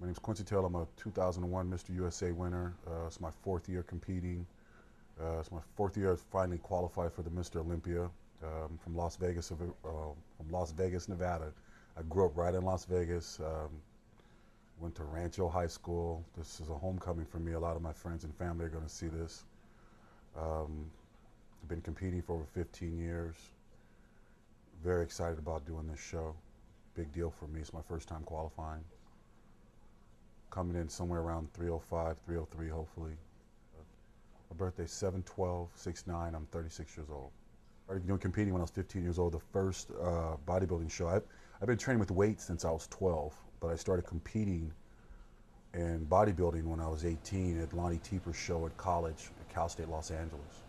name's Quincy Taylor. I'm a 2001 Mr. USA winner. It's my fourth year competing. It's my fourth year I finally qualified for the Mr. Olympia from Las Vegas, Nevada. I grew up right in Las Vegas. Went to Rancho High School. This is a homecoming for me. A lot of my friends and family are going to see this. I've been competing for over 15 years. Very excited about doing this show. Big deal for me. It's my first time qualifying. Coming in somewhere around 305, 303, hopefully. My birthday's 7/12/69. I'm 36 years old. I started competing when I was 15 years old. The first bodybuilding show. I've been training with weights since I was 12, but I started competing in bodybuilding when I was 18 at Lonnie Teeper's show at college at Cal State Los Angeles.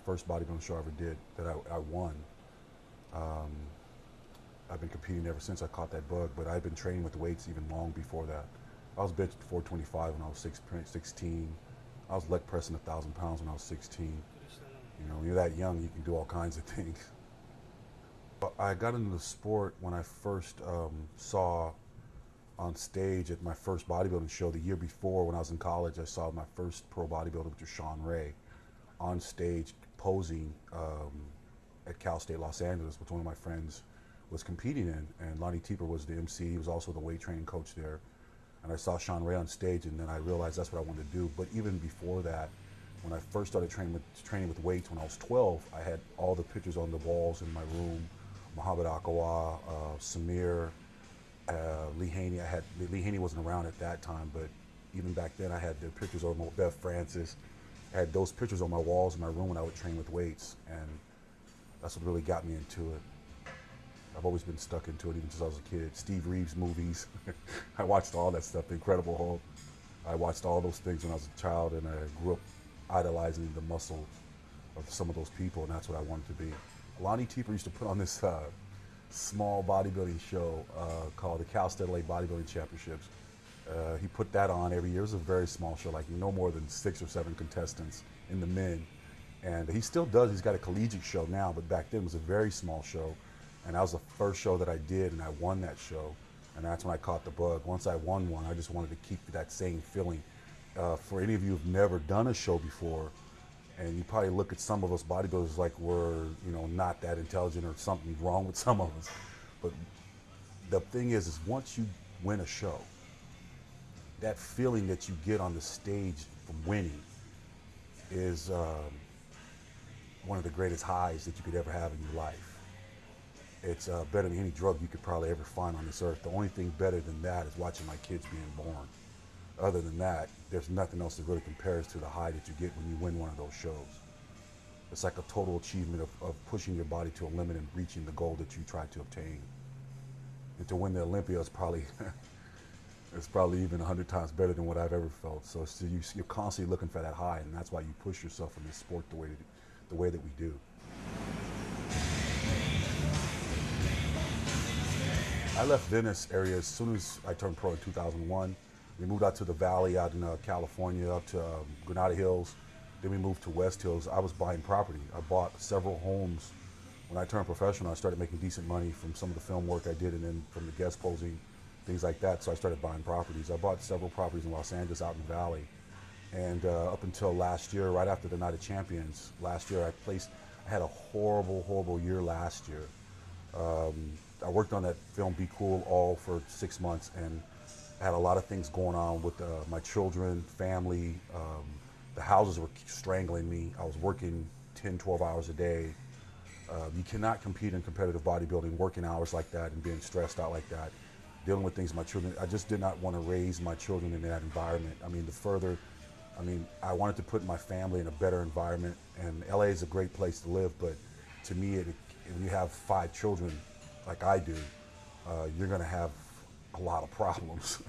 First bodybuilding show I ever did that I won. I've been competing ever since I caught that bug, but I've been training with weights even long before that. I was bench 425 when I was 16. I was leg pressing 1,000 pounds when I was 16. You know, when you're that young, you can do all kinds of things. But I got into the sport when I first saw on stage at my first bodybuilding show the year before. When I was in college, I saw my first pro bodybuilder, which was Sean Ray, on stage posing at Cal State Los Angeles, which one of my friends was competing in. And Lonnie Teeper was the MC. He was also the weight training coach there. And I saw Sean Ray on stage, and then I realized that's what I wanted to do. But even before that, when I first started training with weights when I was 12, I had all the pictures on the walls in my room. Muhammad Akawa, Samir, Lee Haney. Lee Haney wasn't around at that time, but even back then I had the pictures of Bev Francis. I had those pictures on my walls in my room when I would train with weights, and that's what really got me into it. I've always been stuck into it even since I was a kid. Steve Reeves movies. I watched all that stuff, The Incredible Hulk. I watched all those things when I was a child, and I grew up idolizing the muscle of some of those people, and that's what I wanted to be. Lonnie Teeper used to put on this small bodybuilding show called the Cal State LA Bodybuilding Championships. He put that on every year. It was a very small show, like no more than 6 or 7 contestants in the men. And he still does. He's got a collegiate show now, but back then it was a very small show. And that was the first show that I did, and I won that show. And that's when I caught the bug. Once I won one, I just wanted to keep that same feeling. For any of you who've never done a show before, and you probably look at some of us bodybuilders like we're, not that intelligent or something's wrong with some of us. But the thing is once you win a show, that feeling that you get on the stage from winning is one of the greatest highs that you could ever have in your life. It's better than any drug you could probably ever find on this earth. The only thing better than that is watching my kids being born. Other than that, there's nothing else that really compares to the high that you get when you win one of those shows. It's like a total achievement of pushing your body to a limit and reaching the goal that you tried to obtain. And to win the Olympia is probably it's probably even 100 times better than what I've ever felt. So you're constantly looking for that high, and that's why you push yourself in this sport the way that we do. I left Venice area as soon as I turned pro in 2001. We moved out to the Valley out in California, up to Granada Hills. Then we moved to West Hills. I was buying property. I bought several homes. When I turned professional, I started making decent money from some of the film work I did, and then from the guest posing, things like that. So I started buying properties. I bought several properties in Los Angeles out in the Valley. And up until last year, right after the Night of Champions, last year I had a horrible, horrible year last year. I worked on that film Be Cool all for 6 months, and I had a lot of things going on with my children, family. The houses were strangling me. I was working 10, 12 hours a day. You cannot compete in competitive bodybuilding, working hours like that and being stressed out like that, dealing with things with my children. I just did not want to raise my children in that environment. I wanted to put my family in a better environment, and LA is a great place to live, but to me, if you have 5 children like I do, you're going to have a lot of problems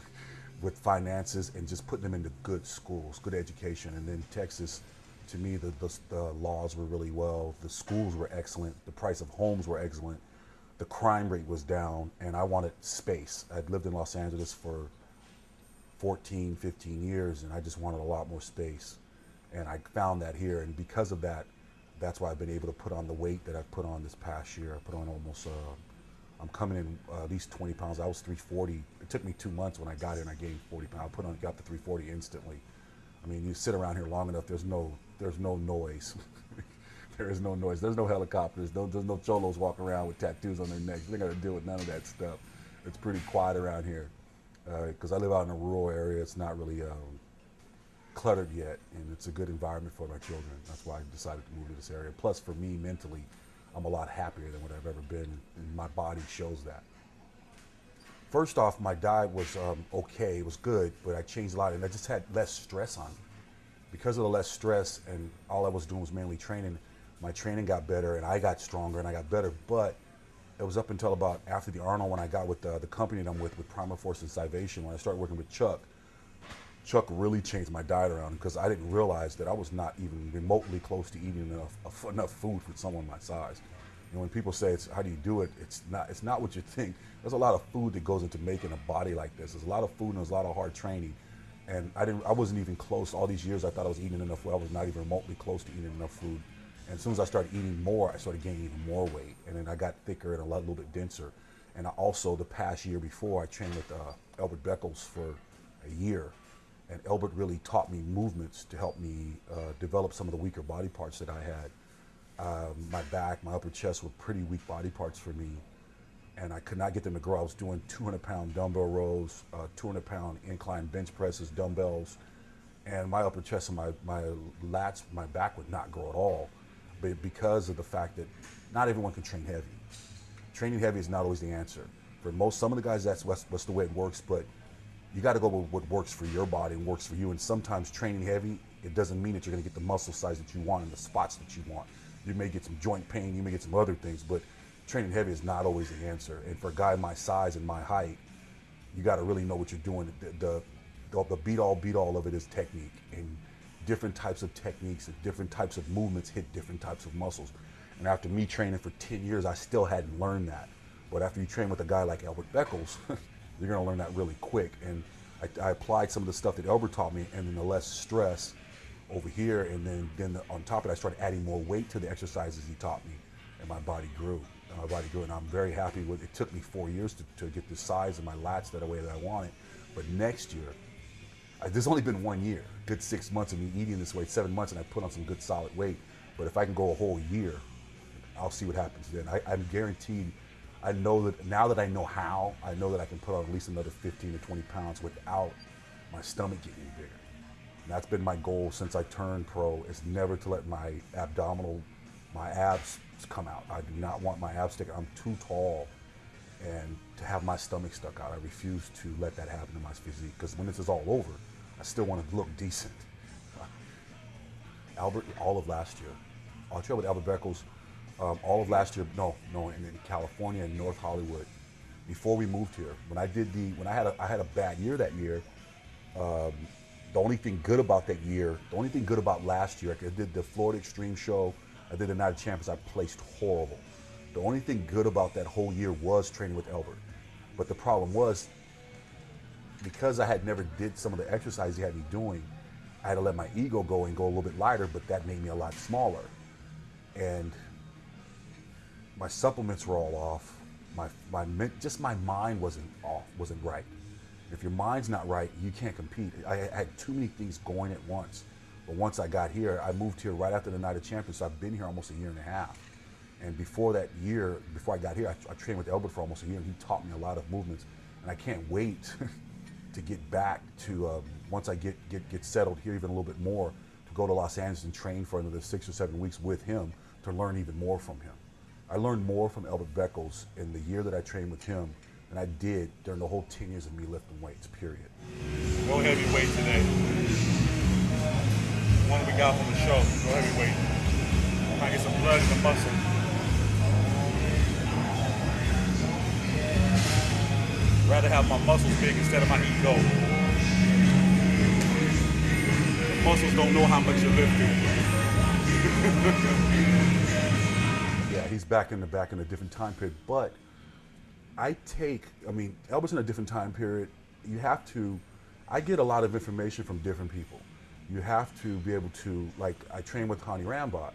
with finances and just putting them into good schools, good education. And then Texas, to me, the laws were really well, the schools were excellent, the price of homes were excellent, the crime rate was down, and I wanted space. I'd lived in Los Angeles for 14, 15 years, and I just wanted a lot more space. And I found that here, and because of that, that's why I've been able to put on the weight that I've put on this past year. I put on almost I'm coming in at least 20 pounds. I was 340. It took me 2 months when I got here and I gained 40 pounds. I got to 340 instantly. I mean, you sit around here long enough, there's no noise. There is no noise. There's no helicopters. There's no cholos walking around with tattoos on their necks. They got to deal with none of that stuff. It's pretty quiet around here because I live out in a rural area. It's not really cluttered yet, and it's a good environment for my children. That's why I decided to move to this area. Plus, for me, mentally, I'm a lot happier than what I've ever been, and my body shows that. First off, my diet was okay. It was good, but I changed a lot, and I just had less stress on me. Because of the less stress, and all I was doing was mainly training, my training got better, and I got stronger, and I got better. But it was up until about after the Arnold when I got with the company that I'm with Primal Force and Salvation, when I started working with Chuck. Chuck really changed my diet around because I didn't realize that I was not even remotely close to eating enough food for someone my size. And when people say, how do you do it? It's not what you think. There's a lot of food that goes into making a body like this. There's a lot of food and there's a lot of hard training. And I wasn't even close. All these years I thought I was eating enough food. I was not even remotely close to eating enough food. And as soon as I started eating more, I started gaining even more weight. And then I got thicker and a little bit denser. And I also, the past year before, I trained with Albert Beckles for a year. And Albert really taught me movements to help me develop some of the weaker body parts that I had. My back, my upper chest were pretty weak body parts for me. And I could not get them to grow. I was doing 200-pound dumbbell rows, 200-pound incline bench presses, dumbbells. And my upper chest and my lats, my back would not grow at all. But because of the fact that not everyone can train heavy. Training heavy is not always the answer. For some of the guys, that's the way it works, but you got to go with what works for your body and works for you. And sometimes training heavy, it doesn't mean that you're going to get the muscle size that you want in the spots that you want. You may get some joint pain, you may get some other things, but training heavy is not always the answer. And for a guy my size and my height, you got to really know what you're doing. The beat all of it is technique, and different types of techniques and different types of movements hit different types of muscles. And after me training for 10 years, I still hadn't learned that. But after you train with a guy like Albert Beckles, you're going to learn that really quick. And I applied some of the stuff that Albert taught me, and then the less stress over here, and then on top of it, I started adding more weight to the exercises he taught me, and my body grew. And I'm very happy with it. It took me 4 years to get the size of my lats that way that I wanted. But next year, there's only been 1 year, good 6 months of me eating this way, 7 months, and I put on some good solid weight. But if I can go a whole year, I'll see what happens then. I'm guaranteed. I know that now that I know how, I know that I can put on at least another 15 to 20 pounds without my stomach getting bigger. And that's been my goal since I turned pro, is never to let my abs come out. I do not want my abs stick. I'm too tall and to have my stomach stuck out. I refuse to let that happen to my physique, because when this is all over, I still want to look decent. Albert, all of last year, I trained with Albert Beckles all of last year, in California and North Hollywood, before we moved here. When I had a bad year that year, the only thing good about that year, the only thing good about last year, I did the Florida Extreme show, I did the Night of Champions, I placed horrible. The only thing good about that whole year was training with Albert. But the problem was, because I had never did some of the exercises he had me doing, I had to let my ego go and go a little bit lighter, but that made me a lot smaller. And my supplements were all off. Just my mind wasn't right. If your mind's not right, you can't compete. I had too many things going at once. But once I got here, I moved here right after the Night of Champions, so I've been here almost a year and a half. And before that year, before I got here, I trained with Albert for almost a year, and he taught me a lot of movements. And I can't wait to get back to, once I get settled here even a little bit more, to go to Los Angeles and train for another 6 or 7 weeks with him to learn even more from him. I learned more from Albert Beckles in the year that I trained with him than I did during the whole 10 years of me lifting weights, period. Go heavyweight today. One we got from the show, go heavyweight. Trying to get some blood in the muscle. Rather have my muscles big instead of my ego. The muscles don't know how much you're lifting. Yeah, he's back in a different time period, but Albert's in a different time period. I get a lot of information from different people. You have to be able to, like, I train with Hani Rambot,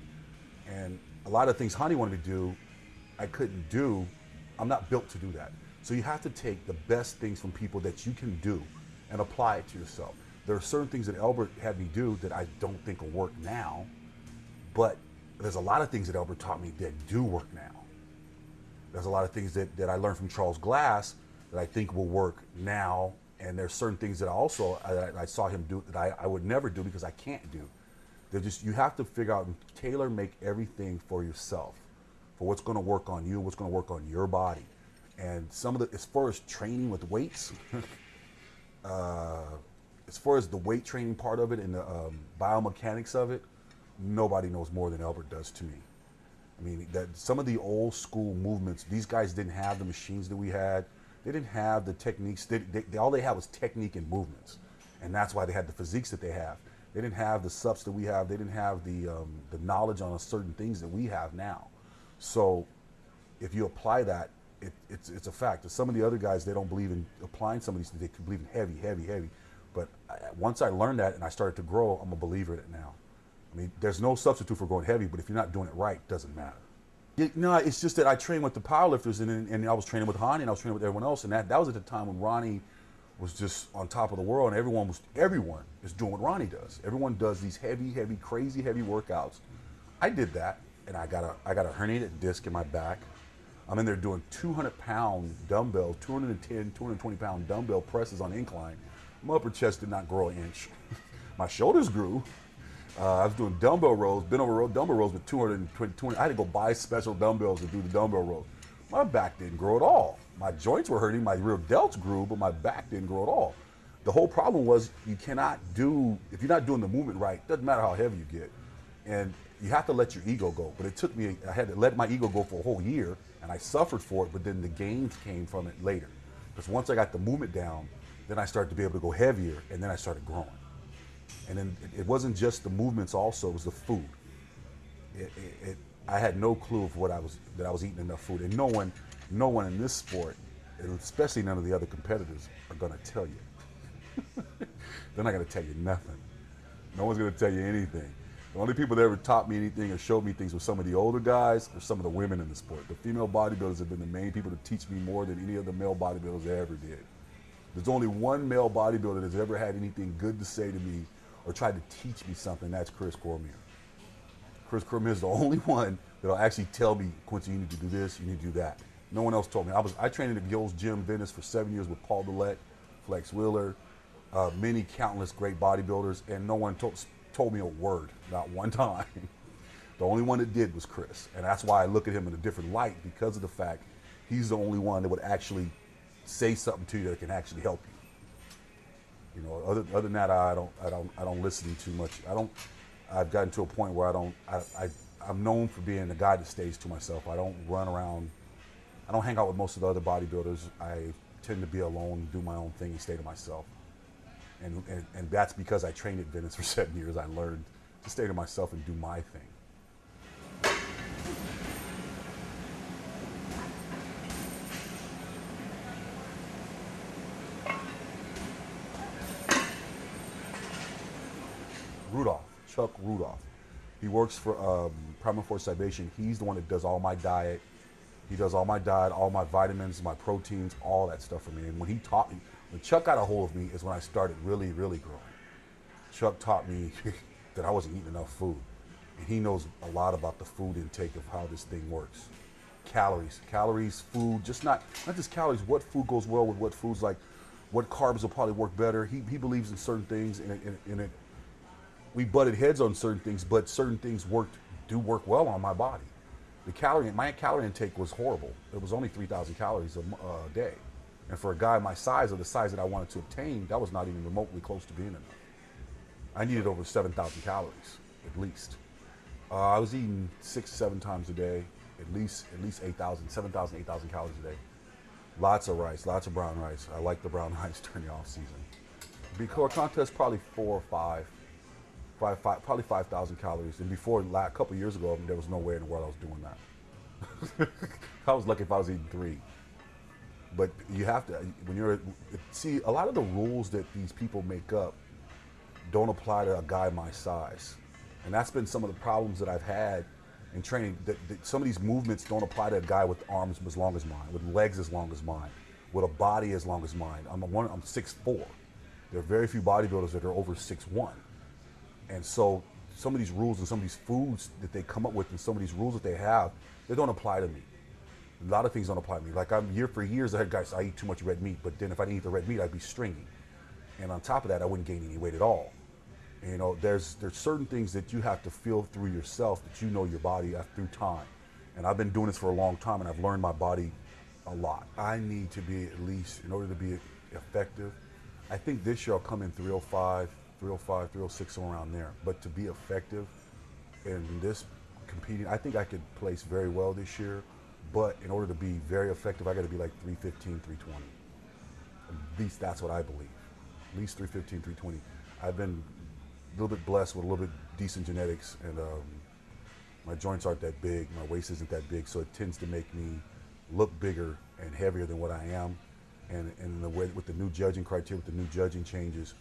and a lot of things Hani wanted to do, I couldn't do I'm not built to do that. So you have to take the best things from people that you can do and apply it to yourself. There are certain things that Albert had me do that I don't think will work now, but there's a lot of things that Albert taught me that do work now. There's a lot of things that I learned from Charles Glass that I think will work now, and there's certain things that I saw him do that I would never do because I can't do. They're just, you have to figure out and tailor make everything for yourself, for what's going to work on you, what's going to work on your body. And some of the, as far as training with weights, as far as the weight training part of it and the biomechanics of it, nobody knows more than Albert does to me. I mean, that some of the old school movements, these guys didn't have the machines that we had. They didn't have the techniques. All they had was technique and movements. And that's why they had the physiques that they have. They didn't have the subs that we have. They didn't have the knowledge on certain things that we have now. So if you apply that, it's a fact. Some of the other guys, they don't believe in applying some of these things. They believe in heavy, heavy, heavy. But once I learned that and I started to grow, I'm a believer in it now. I mean, there's no substitute for going heavy, but if you're not doing it right, it doesn't matter. No, it's just that I trained with the powerlifters, and I was training with Ronnie, and I was training with everyone else, and that was at the time when Ronnie was just on top of the world, and everyone is doing what Ronnie does. Everyone does these heavy, heavy, crazy, heavy workouts. I did that, and I got a herniated disc in my back. I'm in there doing 200-pound dumbbell, 210, 220-pound dumbbell presses on incline. My upper chest did not grow an inch. My shoulders grew. I was doing dumbbell rows, bent over row, dumbbell rows with 220. I had to go buy special dumbbells to do the dumbbell rows. My back didn't grow at all. My joints were hurting, my rear delts grew, but my back didn't grow at all. The whole problem was you cannot do, if you're not doing the movement right, doesn't matter how heavy you get. And you have to let your ego go. But it took me, I had to let my ego go for a whole year, and I suffered for it, but then the gains came from it later. Because once I got the movement down, then I started to be able to go heavier, and then I started growing. And then it wasn't just the movements also, it was the food. I had no clue of that I was eating enough food. And no one in this sport, and especially none of the other competitors, are gonna tell you. They're not gonna tell you nothing. No one's gonna tell you anything. The only people that ever taught me anything or showed me things were some of the older guys or some of the women in the sport. The female bodybuilders have been the main people to teach me more than any of the male bodybuilders ever did. There's only one male bodybuilder that's ever had anything good to say to me or tried to teach me something, that's Chris Cormier. Chris Cormier is the only one that'll actually tell me, Quincy, you need to do this, you need to do that. No one else told me. I trained at the Gill's Gym, Venice for 7 years with Paul Dillette, Flex Wheeler, many countless great bodybuilders, and no one told me a word, not one time. The only one that did was Chris. And that's why I look at him in a different light, because of the fact he's the only one that would actually say something to you that can actually help you. You know, other than that, I don't listen too much. I've gotten to a point where I'm known for being the guy that stays to myself. I don't run around. I don't hang out with most of the other bodybuilders. I tend to be alone, do my own thing, and stay to myself. And that's because I trained at Venice for 7 years. I learned to stay to myself and do my thing. Chuck Rudolph. He works for Primal Force Salvation. He's the one that does all my diet. He does all my diet, all my vitamins, my proteins, all that stuff for me. And when he taught me, when Chuck got a hold of me is when I started really, really growing. Chuck taught me that I wasn't eating enough food. And he knows a lot about the food intake of how this thing works. Calories, food, just not just calories, what food goes well with what foods, like what carbs will probably work better. He believes in certain things, and we butted heads on certain things, but certain things do work well on my body. My calorie intake was horrible. It was only 3,000 calories a day. And for a guy my size, or the size that I wanted to obtain, that was not even remotely close to being enough. I needed over 7,000 calories, at least. I was eating 6-7 times a day, at least 8,000, 7,000, 8,000 calories a day. Lots of rice, lots of brown rice. I like the brown rice during the off season. Before contest, probably 4 or 5. Probably 5,000 calories. And before, a couple of years ago, there was no way in the world I was doing that. I was lucky if I was eating 3. But you have to, see, a lot of the rules that these people make up don't apply to a guy my size. And that's been some of the problems that I've had in training, that some of these movements don't apply to a guy with arms as long as mine, with legs as long as mine, with a body as long as mine. I'm 6'4". There are very few bodybuilders that are over 6'1". And so some of these rules and some of these foods that they come up with and some of these rules that they have, they don't apply to me. A lot of things don't apply to me. Like for years I had guys, I eat too much red meat, but then if I didn't eat the red meat, I'd be stringy. And on top of that, I wouldn't gain any weight at all. And, you know, there's certain things that you have to feel through yourself, that you know your body through time. And I've been doing this for a long time, and I've learned my body a lot. I need to be, at least, in order to be effective, I think this year I'll come in 305, 306, somewhere around there. But to be effective in this competing, I think I could place very well this year. But in order to be very effective, I got to be like 315, 320. At least that's what I believe. At least 315, 320. I've been a little bit blessed with a little bit decent genetics, and my joints aren't that big, my waist isn't that big, so it tends to make me look bigger and heavier than what I am. And in the way, with the new judging criteria, with the new judging changes,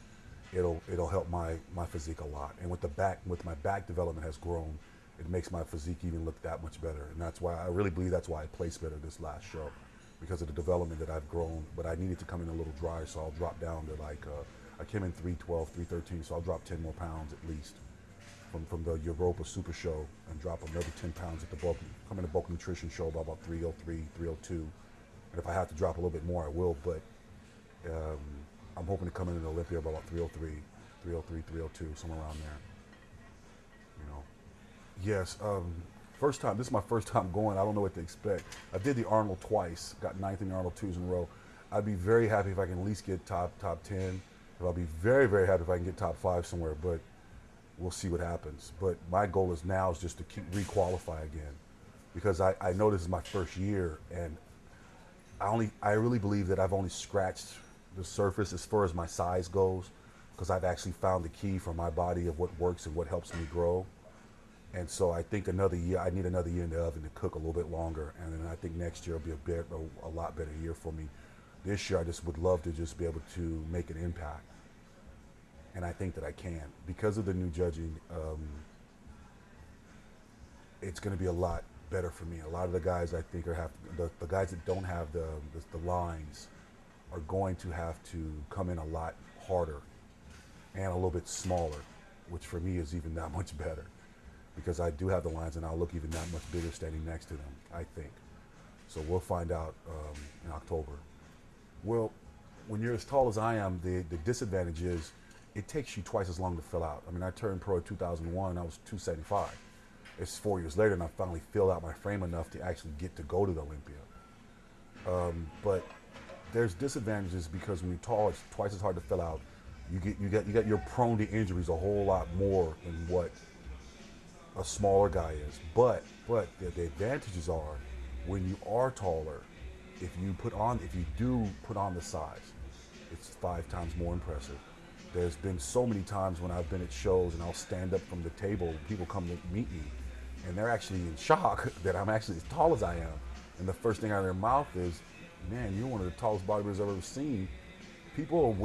it'll help my physique a lot. And with my back development has grown, it makes my physique even look that much better. And that's why I really believe that's why I placed better this last show, because of the development that I've grown. But I needed to come in a little drier, so I'll drop down to like, I came in 312, 313, so I'll drop 10 more pounds at least from the Europa Super Show, and drop another 10 pounds at the bulk, come in the bulk nutrition show by about 303, 302. And if I have to drop a little bit more, I will, but I'm hoping to come in Olympia by about 303, 303, 302, somewhere around there. You know. Yes, first time, this is my first time going, I don't know what to expect. I did the Arnold twice, got 9th in the Arnold 2s in a row. I'd be very happy if I can at least get top 10. I'll be very, very happy if I can get top 5 somewhere, but we'll see what happens. But my goal is now is just to keep re-qualify again, because I know this is my first year, and I really believe that I've only scratched the surface as far as my size goes, because I've actually found the key for my body of what works and what helps me grow. And so I think another year, I need another year in the oven to cook a little bit longer, and then I think next year will be a lot better year for me. This year I just would love to just be able to make an impact. And I think that I can. Because of the new judging, it's going to be a lot better for me. A lot of the guys I think the guys that don't have the lines are going to have to come in a lot harder and a little bit smaller, which for me is even that much better, because I do have the lines and I'll look even that much bigger standing next to them, I think. So we'll find out in October. Well, when you're as tall as I am, the disadvantage is it takes you twice as long to fill out. I mean, I turned pro in 2001, I was 275. It's 4 years later, and I finally filled out my frame enough to actually get to go to the Olympia. But there's disadvantages, because when you're tall, it's twice as hard to fill out. You're prone to injuries a whole lot more than what a smaller guy is. But the advantages are, when you are taller, if you do put on the size, it's 5 times more impressive. There's been so many times when I've been at shows and I'll stand up from the table, people come to meet me, and they're actually in shock that I'm actually as tall as I am. And the first thing out of their mouth is, man, you're one of the tallest bodybuilders I've ever seen. People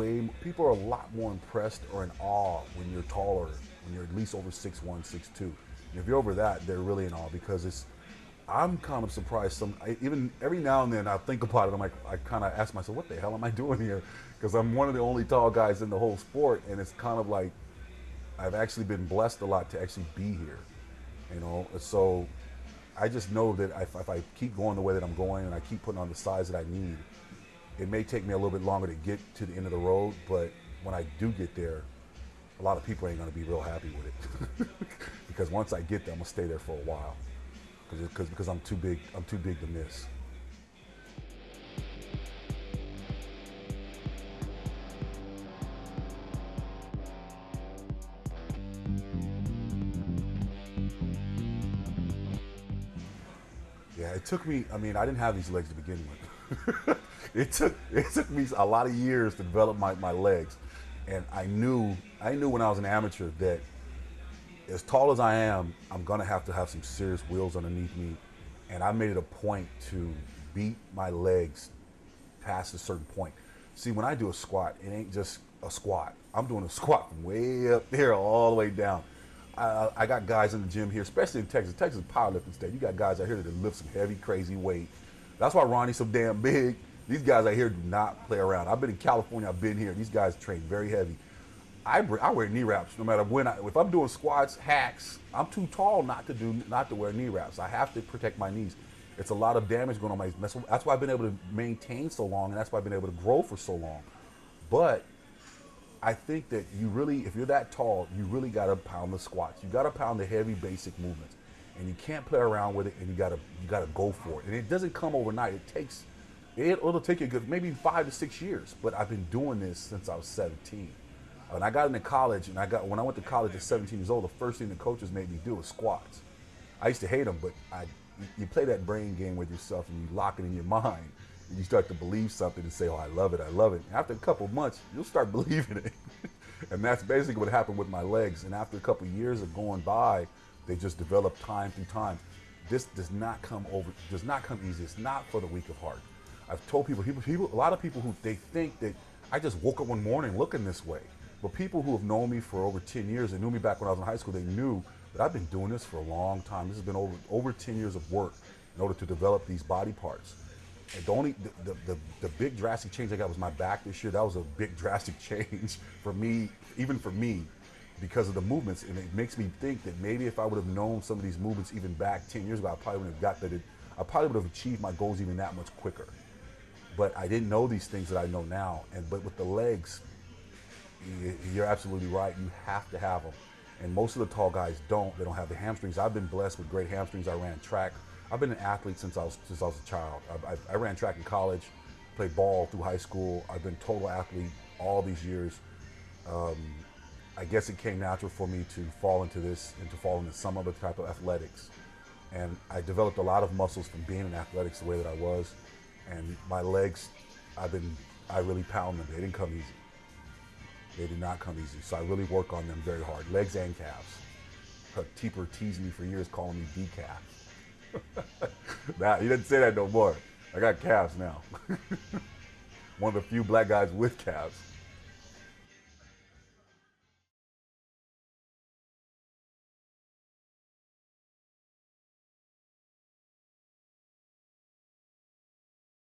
are a lot more impressed or in awe when you're taller, when you're at least over 6'1", 6'2". And if you're over that, they're really in awe, because I'm kind of surprised. Even every now and then I think about it, I kind of ask myself, what the hell am I doing here? Because I'm one of the only tall guys in the whole sport, and it's kind of like I've actually been blessed a lot to actually be here, you know. So I just know that if I keep going the way that I'm going and I keep putting on the size that I need, it may take me a little bit longer to get to the end of the road, but when I do get there, a lot of people ain't gonna be real happy with it. Because once I get there, I'm gonna stay there for a while, because I'm too big to miss. Yeah, it took me, I mean, I didn't have these legs to begin with. It took me a lot of years to develop my legs. And I knew when I was an amateur that as tall as I am, I'm gonna have to have some serious wheels underneath me. And I made it a point to beat my legs past a certain point. See, when I do a squat, it ain't just a squat. I'm doing a squat from way up there all the way down. I got guys in the gym here, especially in Texas. Texas is a powerlifting state. You got guys out here that lift some heavy, crazy weight. That's why Ronnie's so damn big. These guys out here do not play around. I've been in California. I've been here. These guys train very heavy. I wear knee wraps no matter when. If I'm doing squats, hacks, I'm too tall not to wear knee wraps. I have to protect my knees. It's a lot of damage going on my. That's why I've been able to maintain so long, and that's why I've been able to grow for so long. But I think that if you're that tall, you really got to pound the squats. You got to pound the heavy, basic movements, and you can't play around with it. And you got to go for it. And it doesn't come overnight. It'll take you maybe 5 to 6 years. But I've been doing this since I was 17. When I got into college, when I went to college at 17 years old, the first thing the coaches made me do was squats. I used to hate them, but you play that brain game with yourself and you lock it in your mind. And you start to believe something and say, oh, I love it, I love it. And after a couple of months, you'll start believing it. And that's basically what happened with my legs. And after a couple of years of going by, they just developed time through time. This does not come easy. It's not for the weak of heart. I've told people, a lot of people they think that I just woke up one morning looking this way. But people who have known me for over 10 years, they knew me back when I was in high school, they knew that I've been doing this for a long time. This has been over 10 years of work in order to develop these body parts. And the big drastic change I got was my back this year. That was a big drastic change for me, even for me, because of the movements. And it makes me think that maybe if I would have known some of these movements even back 10 years ago, I probably would have achieved my goals even that much quicker. But I didn't know these things that I know now. But with the legs, you're absolutely right. You have to have them. And most of the tall guys don't. They don't have the hamstrings. I've been blessed with great hamstrings. I ran track. I've been an athlete since I was a child. I ran track in college, played ball through high school. I've been a total athlete all these years. I guess it came natural for me to fall into this and to fall into some other type of athletics. And I developed a lot of muscles from being in athletics the way that I was. And my legs, I really pound them. They didn't come easy. They did not come easy. So I really work on them very hard, legs and calves. Teeper teased me for years calling me decaf. Nah, he doesn't say that no more. I got calves now. One of the few black guys with calves.